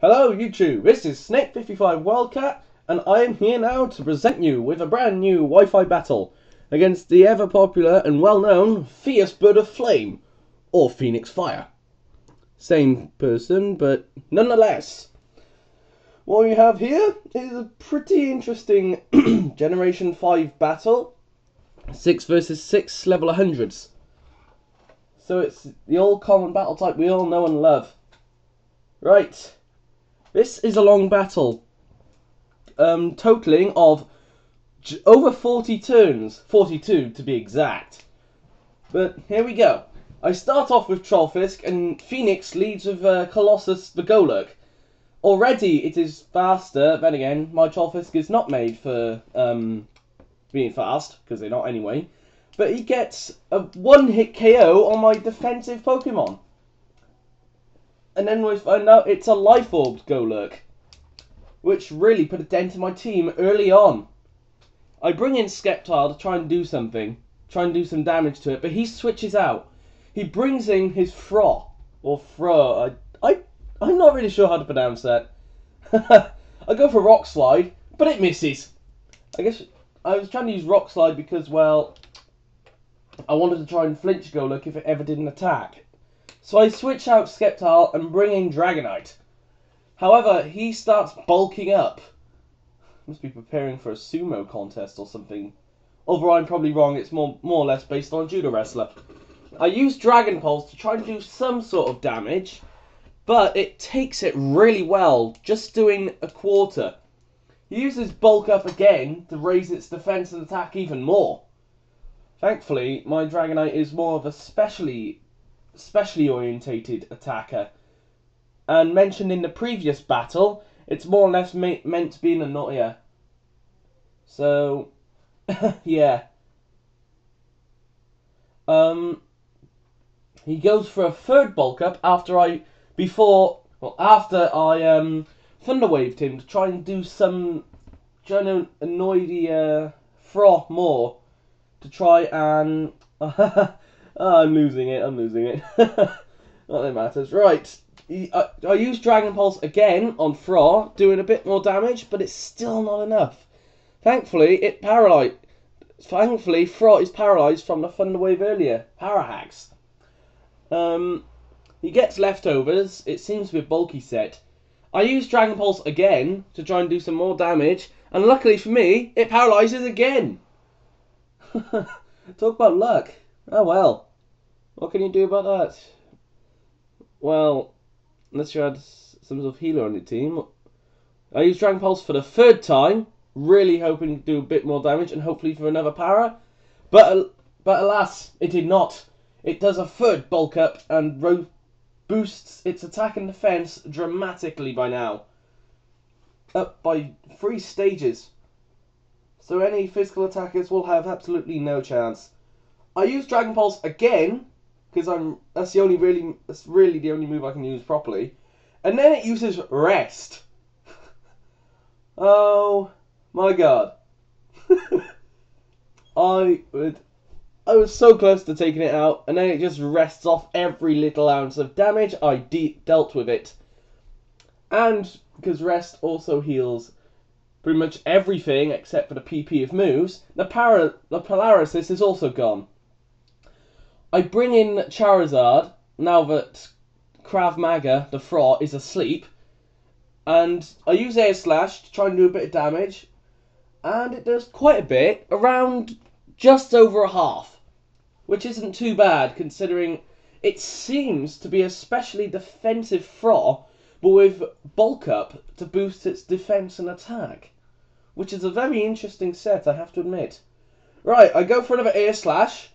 Hello YouTube, this is Snake55 Wildcat, and I am here now to present you with a brand new Wi-Fi battle against the ever popular and well known FierceBirdOfFlame, or FenixFire. Same person, but nonetheless. What we have here is a pretty interesting Generation 5 battle, 6 versus 6 level 100s. So it's the old common battle type we all know and love. Right. This is a long battle, totaling of over 40 turns, 42 to be exact. But here we go. I start off with Trollfisk, and Phoenix leads with Colossus the Golurk. Already it is faster, then again, my Trollfisk is not made for being fast, because they're not anyway. But he gets a one-hit KO on my defensive Pokemon. And then we find out it's a Life Orb Golurk, which really put a dent in my team early on. I bring in Sceptile to try and do something, try and do some damage to it, but he switches out. He brings in his Fro, or Fro, I'm not really sure how to pronounce that. I go for Rock Slide, but it misses. I guess I was trying to use Rock Slide because, well, I wanted to try and flinch Golurk if it ever did an attack. So I switch out Sceptile and bring in Dragonite. However, he starts bulking up. Must be preparing for a sumo contest or something. Although I'm probably wrong, it's more or less based on a judo wrestler. I use Dragon Pulse to try and do some sort of damage, but it takes it really well, just doing a quarter. He uses Bulk Up again to raise its defense and attack even more. Thankfully, my Dragonite is more of a specially orientated attacker, and mentioned in the previous battle, it's more or less meant to be an annoyer. So, yeah. He goes for a third bulk up after I Thunder Waved him to try and do some, trying to annoy the Fro more, to try and I'm losing it. Not that matters. Right. I use Dragon Pulse again on Fro, doing a bit more damage, but it's still not enough. Thankfully, Fro is paralysed from the Thunder Wave earlier. Parahax. He gets leftovers. It seems to be a bulky set. I use Dragon Pulse again to try and do some more damage, and luckily for me, it paralyses again. Talk about luck. Oh well. What can you do about that? Well, unless you had some sort of healer on your team. I use Dragon Pulse for the third time, really hoping to do a bit more damage and hopefully for another para. But alas, it did not. It does a third bulk up and boosts its attack and defense dramatically by now. Up by 3 stages. So any physical attackers will have absolutely no chance. I use Dragon Pulse again, because that's really the only move I can use properly. And then it uses Rest. Oh my god. I was so close to taking it out, and then it just rests off every little ounce of damage I dealt with it. And because Rest also heals pretty much everything except for the PP of moves, the paralysis is also gone. I bring in Charizard, now that Krav Maga, the Fro, is asleep, and I use Air Slash to try and do a bit of damage, and it does quite a bit, around just over a half, which isn't too bad considering it seems to be a specially defensive Fro, but with bulk up to boost its defense and attack, which is a very interesting set, I have to admit. Right, I go for another Air Slash,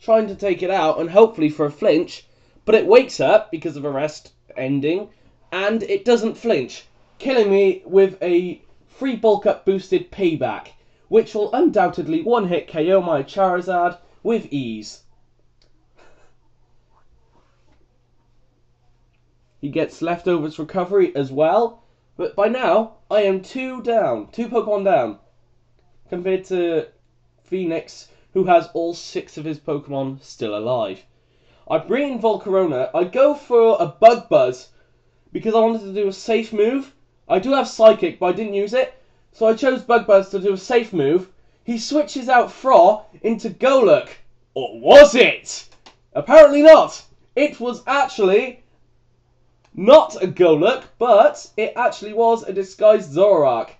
trying to take it out and hopefully for a flinch, but it wakes up because of a rest ending, and it doesn't flinch, killing me with a free bulk up boosted payback, which will undoubtedly one-hit KO my Charizard with ease. He gets leftovers recovery as well, but by now I am 2 Pokemon down, compared to Phoenix, who has all 6 of his Pokemon still alive. I bring in Volcarona. I go for a Bug Buzz because I wanted to do a safe move. I do have Psychic, but I didn't use it. So I chose Bug Buzz to do a safe move. He switches out Fro into Golurk. Or was it? Apparently not. It was actually not a Golurk, but it actually was a disguised Zoroark.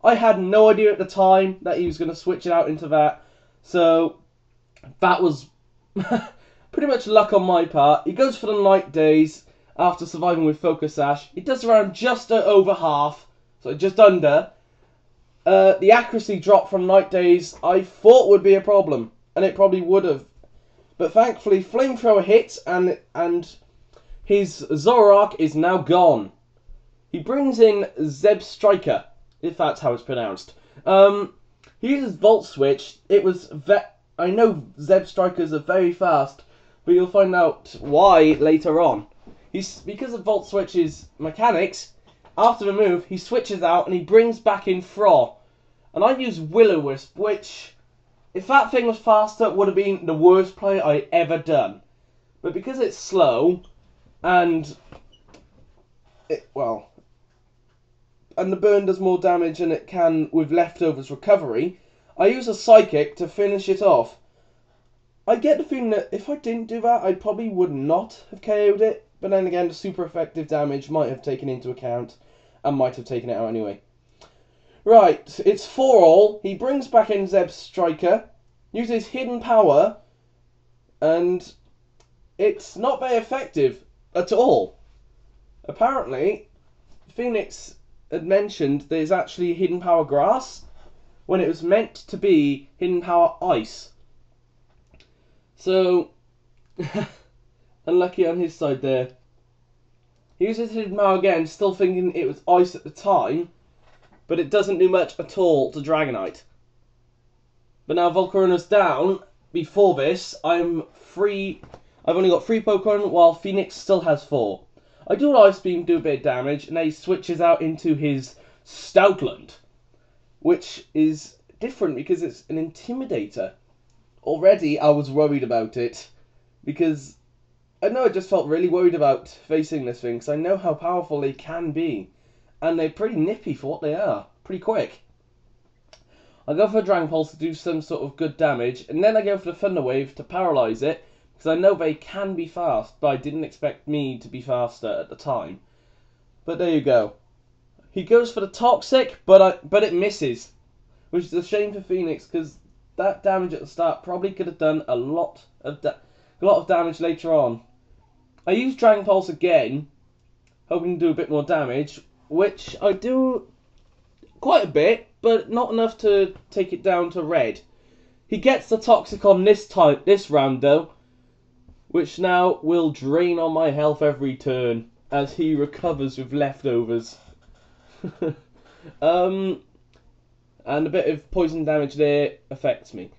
I had no idea at the time that he was going to switch it out into that. So that was pretty much luck on my part. He goes for the Night Daze after surviving with Focus Sash. He does around just over half, so just under. The accuracy drop from Night Daze I thought would be a problem, and it probably would have. But thankfully, Flamethrower hits, and his Zoroark is now gone. He brings in Zeb Striker, if that's how it's pronounced. He uses Volt Switch. I know Zeb Strikers are very fast, but you'll find out why later on. Because of Volt Switch's mechanics, after the move, he switches out and he brings back in Fro. And I use Will-O-Wisp, which, if that thing was faster, would have been the worst play I ever done. But because it's slow, and the burn does more damage than it can with Leftovers Recovery, I use a Psychic to finish it off. I get the feeling that if I didn't do that, I probably would not have KO'd it. But then again, the super effective damage might have taken into account, and might have taken it out anyway. Right, it's 4-all. He brings back in Zeb Striker, uses Hidden Power, and it's not very effective at all. Apparently, Phoenix had mentioned there's actually Hidden Power Grass, when it was meant to be Hidden Power Ice. So, unlucky on his side there. He uses Hidden Power again, still thinking it was Ice at the time, but it doesn't do much at all to Dragonite. But now Volcarona's down. Before this, I've only got 3 Pokemon, while Phoenix still has 4. I do an Ice Beam, do a bit of damage, and then he switches out into his Stoutland, which is different because it's an Intimidator. Already I was worried about it, because I just felt really worried about facing this thing, because I know how powerful they can be. And they're pretty nippy for what they are. Pretty quick. I go for a Dragon Pulse to do some sort of good damage, and then I go for the Thunder Wave to paralyze it, because I know they can be fast, but I didn't expect me to be faster at the time. But there you go. He goes for the Toxic, but it misses, which is a shame for Phoenix, because that damage at the start probably could have done a lot of damage later on. I use Dragon Pulse again, hoping to do a bit more damage, which I do quite a bit, but not enough to take it down to red. He gets the Toxic on this round though, which now will drain on my health every turn as he recovers with Leftovers. And a bit of poison damage there affects me.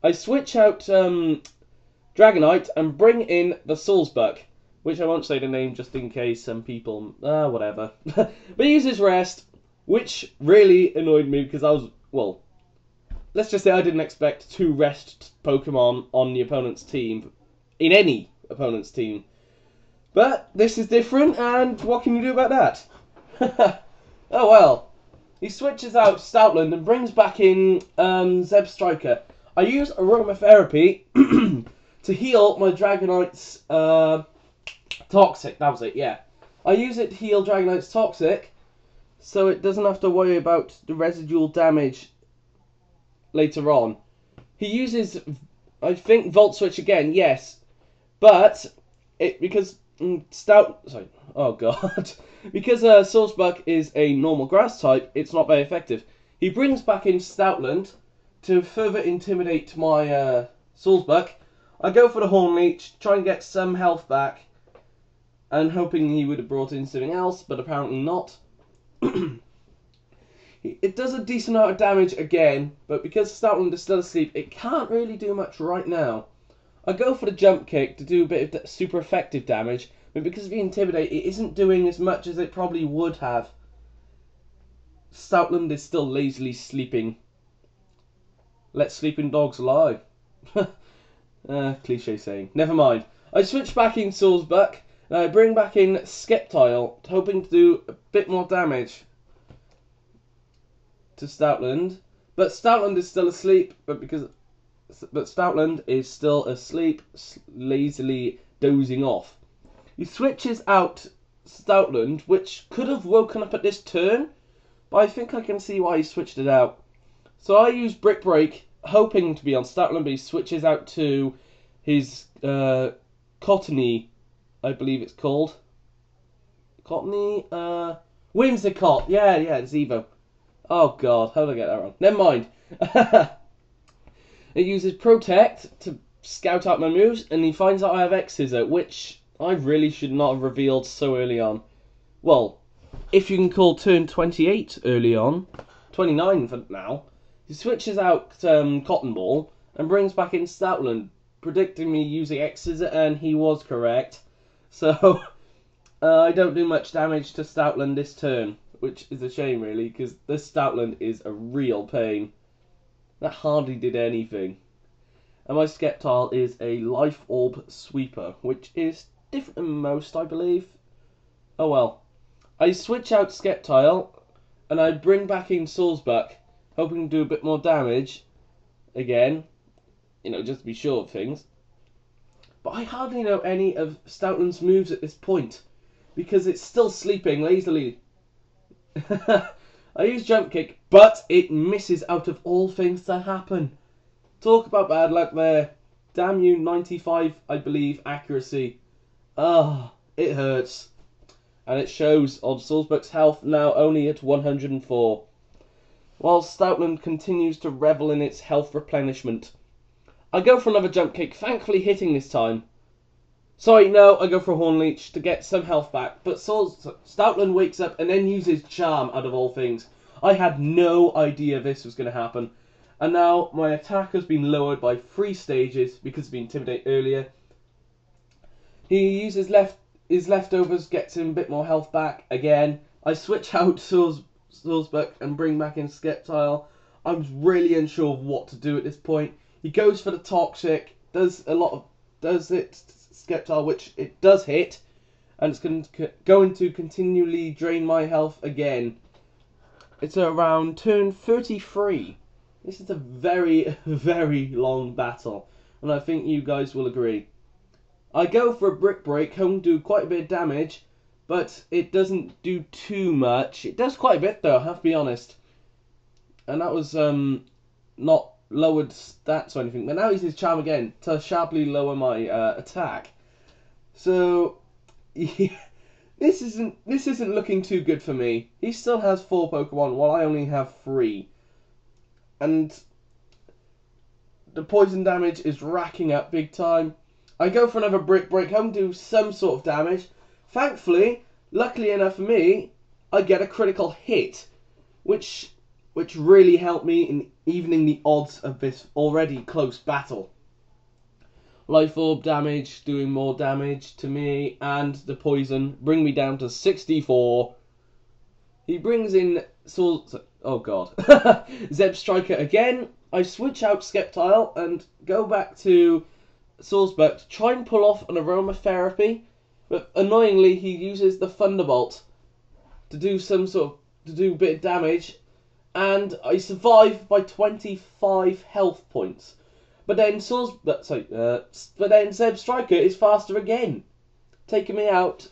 I switch out Dragonite and bring in the Soulsbuck, which I won't say the name just in case some people, whatever. But he uses Rest, which really annoyed me because let's just say I didn't expect 2 Rest Pokemon on the opponent's team, in any opponent's team. But this is different, and what can you do about that? Oh well. He switches out Stoutland and brings back in Zeb Striker. I use Aromatherapy to heal my Dragonite's Toxic. That was it, yeah. I use it to heal Dragonite's Toxic, so it doesn't have to worry about the residual damage later on. He uses, I think, Volt Switch again, yes. But, because because Soulsbuck is a normal grass type, it's not very effective. He brings back in Stoutland to further intimidate my Soulsbuck. I go for the Horn Leech, try and get some health back, and hoping he would have brought in something else, but apparently not. It does a decent amount of damage again, but because Stoutland is still asleep, it can't really do much right now. I go for the Jump Kick to do a bit of super effective damage, but because of the Intimidate, it isn't doing as much as it probably would have. Stoutland is still lazily sleeping. Let sleeping dogs lie. Cliche saying. Never mind. I switch back in Soulsbuck, Now I bring back in Sceptile, hoping to do a bit more damage to Stoutland. But Stoutland is still asleep, but Stoutland is still asleep, lazily dozing off. He switches out Stoutland, which could have woken up at this turn, but I think I can see why he switched it out. So I use Brick Break, hoping to be on Stoutland, but he switches out to his Cottony, I believe it's called. Cottony? Whimsicott. Yeah, it's Evo. Oh god, how did I get that wrong? Never mind. It uses Protect to scout out my moves, and he finds out I have X-Scissor, which I really should not have revealed so early on. Well, if you can call turn 28 early on, 29 for now, he switches out Cotton Ball and brings back in Stoutland, predicting me using X-Scissor, and he was correct. So, I don't do much damage to Stoutland this turn, which is a shame really, because this Stoutland is a real pain. That hardly did anything. And my Sceptile is a Life Orb Sweeper, which is different than most, I believe. Oh well. I switch out Sceptile, and I bring back in Sawsbuck, hoping to do a bit more damage. Again, you know, just to be sure of things. But I hardly know any of Stoutland's moves at this point, because it's still sleeping lazily. I use Jump Kick, but it misses out of all things to happen. Talk about bad luck there. Damn you, 95, I believe, accuracy. Ah, it hurts. And it shows on Sawsbuck's health now only at 104. While Stoutland continues to revel in its health replenishment. I go for another Jump Kick, thankfully hitting this time. Sorry, no, I go for a Horn Leech to get some health back, but Stoutland wakes up and then uses Charm out of all things. I had no idea this was going to happen. And now my attack has been lowered by 3 stages because of being Intimidate earlier. He uses his leftovers, gets him a bit more health back again. I switch out Sawsbuck and bring back in Sceptile. I'm really unsure of what to do at this point. He goes for the Toxic, does it Sceptile, which it does hit, and it's going to continually drain my health again. It's around turn 33. This is a very, very long battle, and I think you guys will agree. I go for a Brick Break, home do quite a bit of damage, but it doesn't do too much. It does quite a bit though, I have to be honest. And that was not lowered stats or anything, but now he uses Charm again to sharply lower my attack. So yeah, this isn't looking too good for me. He still has 4 Pokemon while I only have 3. And the poison damage is racking up big time. I go for another Brick Break, home do some sort of damage. Thankfully, luckily enough for me, I get a critical hit, which really helped me in evening the odds of this already close battle. Life Orb damage, doing more damage to me, and the poison bring me down to 64. He brings in oh god, Zeb Striker again. I switch out Sceptile and go back to Sawsbuck to try and pull off an aromatherapy, but annoyingly he uses the Thunderbolt to do a bit of damage, and I survive by 25 health points. But then Zeb Striker is faster again, taking me out,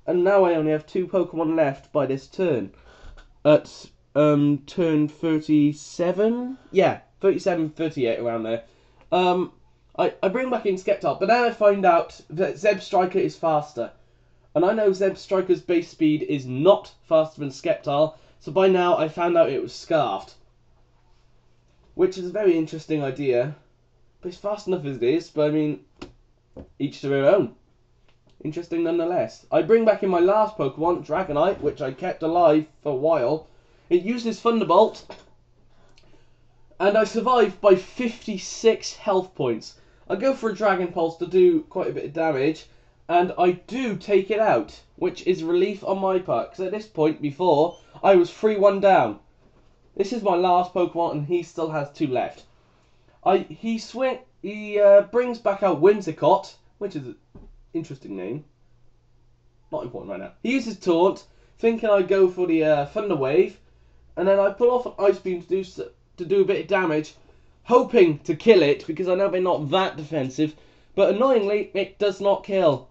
and now I only have 2 Pokemon left by this turn. At turn 37, yeah, 37, 38 around there. I bring back in Sceptile, but then I find out that Zeb Striker is faster, and I know Zeb Striker's base speed is not faster than Sceptile, so by now I found out it was Scarfed, which is a very interesting idea. But it's fast enough as it is, but I mean, each to their own. Interesting nonetheless. I bring back in my last Pokemon, Dragonite, which I kept alive for a while. It uses Thunderbolt, and I survive by 56 health points. I go for a Dragon Pulse to do quite a bit of damage, and I do take it out, which is relief on my part, because at this point before, I was 3-1 down. This is my last Pokemon, and he still has 2 left. He brings back out Whimsicott, which is an interesting name. not important right now. He uses taunt, thinking I'd go for the thunder wave, and then I pull off an ice beam to do a bit of damage, hoping to kill it because I know they're not that defensive. But annoyingly, it does not kill,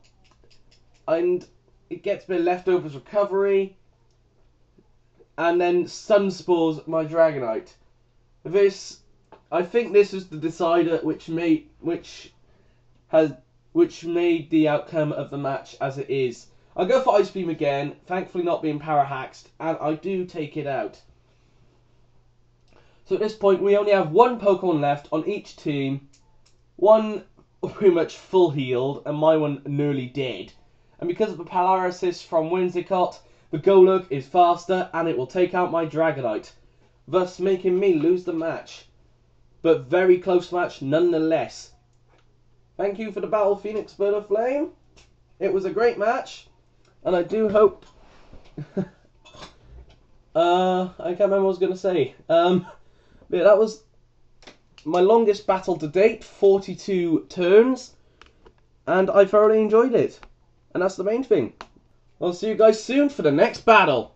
and it gets a bit of leftovers recovery, and then sun spores my Dragonite. I think this is the decider which made the outcome of the match as it is. I go for Ice Beam again, thankfully not being power haxed, and I do take it out. So at this point we only have one Pokemon left on each team, one pretty much full healed, and my one nearly dead. And because of the paralysis from Whimsicott, the Golurk is faster and it will take out my Dragonite, thus making me lose the match. But very close match nonetheless. Thank you for the battle, FierceBirdOfFlame. It was a great match, and I do hope... I can't remember what I was going to say. Yeah, that was my longest battle to date, 42 turns, and I thoroughly enjoyed it. And that's the main thing. I'll see you guys soon for the next battle.